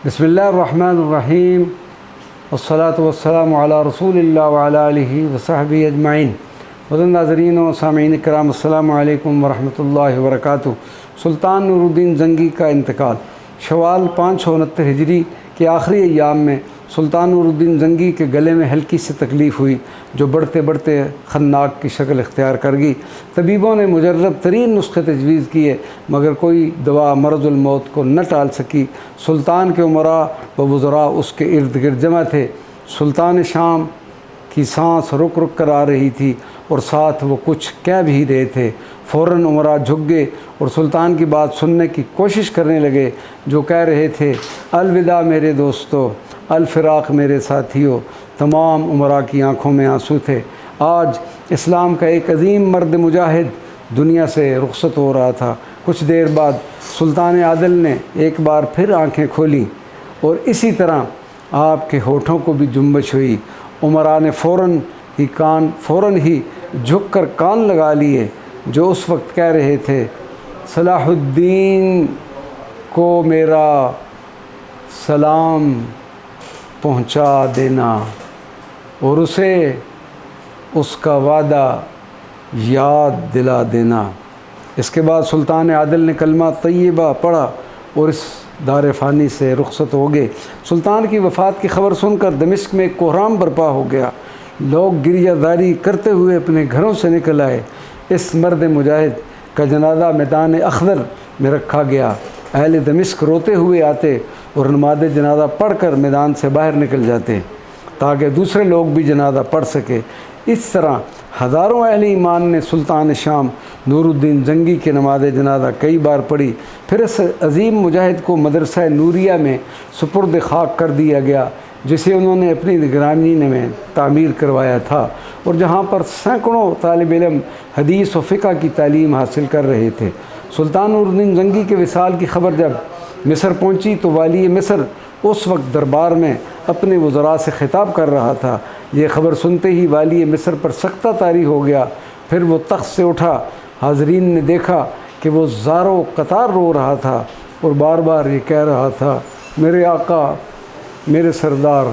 بسم اللہ الرحمن الرحیم والصلاة والسلام علی رسول اللہ وعلی آلہ وصحبہ اجمعین۔ وزن ناظرین و سامعین کرام، السلام علیکم ورحمۃ اللہ وبرکاتہ۔ سلطان نور الدین زنگی کا انتقال شوال 569 ہجری کے آخری ایام میں سلطان نور الدین زنگی کے گلے میں ہلکی سی تکلیف ہوئی، جو بڑھتے بڑھتے خناق کی شکل اختیار کر گئی۔ طبیبوں نے مجرب ترین نسخے تجویز کیے، مگر کوئی دوا مرض الموت کو نہ ٹال سکی۔ سلطان کے عمراء و وزراء اس کے ارد گرد جمع تھے۔ سلطان شام کی سانس رک رک کر آ رہی تھی اور ساتھ وہ کچھ کہہ بھی رہے تھے۔ فوراً عمراء جھک گئے اور سلطان کی بات سننے کی کوشش کرنے لگے، جو کہہ رہے تھے: الوداع میرے دوستو، الفراق میرے ساتھیوں۔ تمام عمراء کی آنکھوں میں آنسو تھے۔ آج اسلام کا ایک عظیم مرد مجاہد دنیا سے رخصت ہو رہا تھا۔ کچھ دیر بعد سلطان عادل نے ایک بار پھر آنکھیں کھولیں اور اسی طرح آپ کے ہونٹوں کو بھی جنبش ہوئی۔ عمراء نے فوراً ہی جھک کر کان لگا لیے، جو اس وقت کہہ رہے تھے: صلاح الدین کو میرا سلام پہنچا دینا اور اسے اس کا وعدہ یاد دلا دینا۔ اس کے بعد سلطان عادل نے کلمہ طیبہ پڑھا اور اس دار فانی سے رخصت ہو گئے۔ سلطان کی وفات کی خبر سن کر دمشق میں ایک کوہرام برپا ہو گیا۔ لوگ گریہ زاری کرتے ہوئے اپنے گھروں سے نکل آئے۔ اس مرد مجاہد کا جنازہ میدان اخضر میں رکھا گیا۔ اہل دمشق روتے ہوئے آتے اور نماز جنازہ پڑھ کر میدان سے باہر نکل جاتے، تاکہ دوسرے لوگ بھی جنازہ پڑھ سکے۔ اس طرح ہزاروں اہل ایمان نے سلطان شام نور الدین زنگی کی نماز جنازہ کئی بار پڑھی۔ پھر اس عظیم مجاہد کو مدرسہ نوریہ میں سپرد خاک کر دیا گیا، جسے انہوں نے اپنی نگرانی میں تعمیر کروایا تھا، اور جہاں پر سینکڑوں طالب علم حدیث و فقہ کی تعلیم حاصل کر رہے تھے۔ سلطان نور الدین زنگی کے وصال کی خبر جب مصر پہنچی تو والی مصر اس وقت دربار میں اپنے وزراء سے خطاب کر رہا تھا۔ یہ خبر سنتے ہی والی مصر پر سختہ طاری ہو گیا۔ پھر وہ تخت سے اٹھا۔ حاضرین نے دیکھا کہ وہ زاروں قطار رو رہا تھا اور بار بار یہ کہہ رہا تھا: میرے آقا، میرے سردار،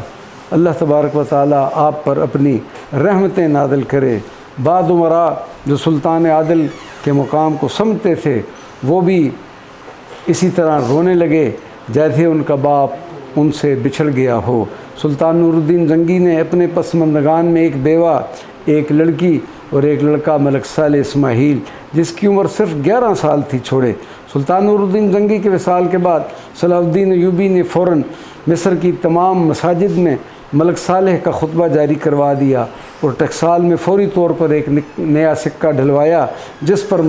اللہ تبارک و تعالیٰ آپ پر اپنی رحمتیں نازل کرے۔ بعض عمراء جو سلطان عادل کے مقام کو سمجھتے تھے، وہ بھی اسی طرح رونے لگے جیسے ان کا باپ ان سے بچھڑ گیا ہو۔ سلطان نور الدین زنگی نے اپنے پسماندگان میں ایک بیوہ، ایک لڑکی اور ایک لڑکا ملک صالح اسماعیل، جس کی عمر صرف 11 سال تھی، چھوڑے۔ سلطان نور الدین زنگی کے وصال کے بعد صلاح الدین ایوبی نے فوراً مصر کی تمام مساجد میں ملک صالح کا خطبہ جاری کروا دیا اور ٹکسال میں فوری طور پر ایک نیا سکہ ڈھلوایا، جس پر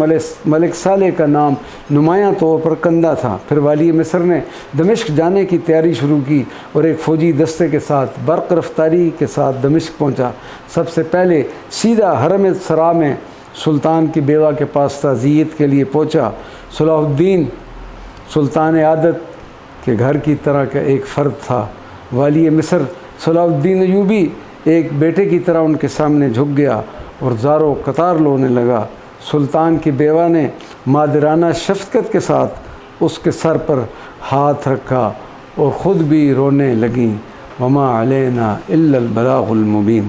ملک صالح کا نام نمایاں طور پر کندہ تھا۔ پھر والی مصر نے دمشق جانے کی تیاری شروع کی اور ایک فوجی دستے کے ساتھ برق رفتاری کے ساتھ دمشق پہنچا۔ سب سے پہلے سیدھا حرم سرا میں سلطان کی بیوہ کے پاس تعزیت کے لیے پہنچا۔ صلاح الدین سلطان عادت کے گھر کی طرح کا ایک فرد تھا۔ والی مصر صلاح الدین ایوبی ایک بیٹے کی طرح ان کے سامنے جھک گیا اور زاروں قطار رونے لگا۔ سلطان کی بیوہ نے مادرانہ شفقت کے ساتھ اس کے سر پر ہاتھ رکھا اور خود بھی رونے لگیں۔ وما علینا الا البلاغ المبین۔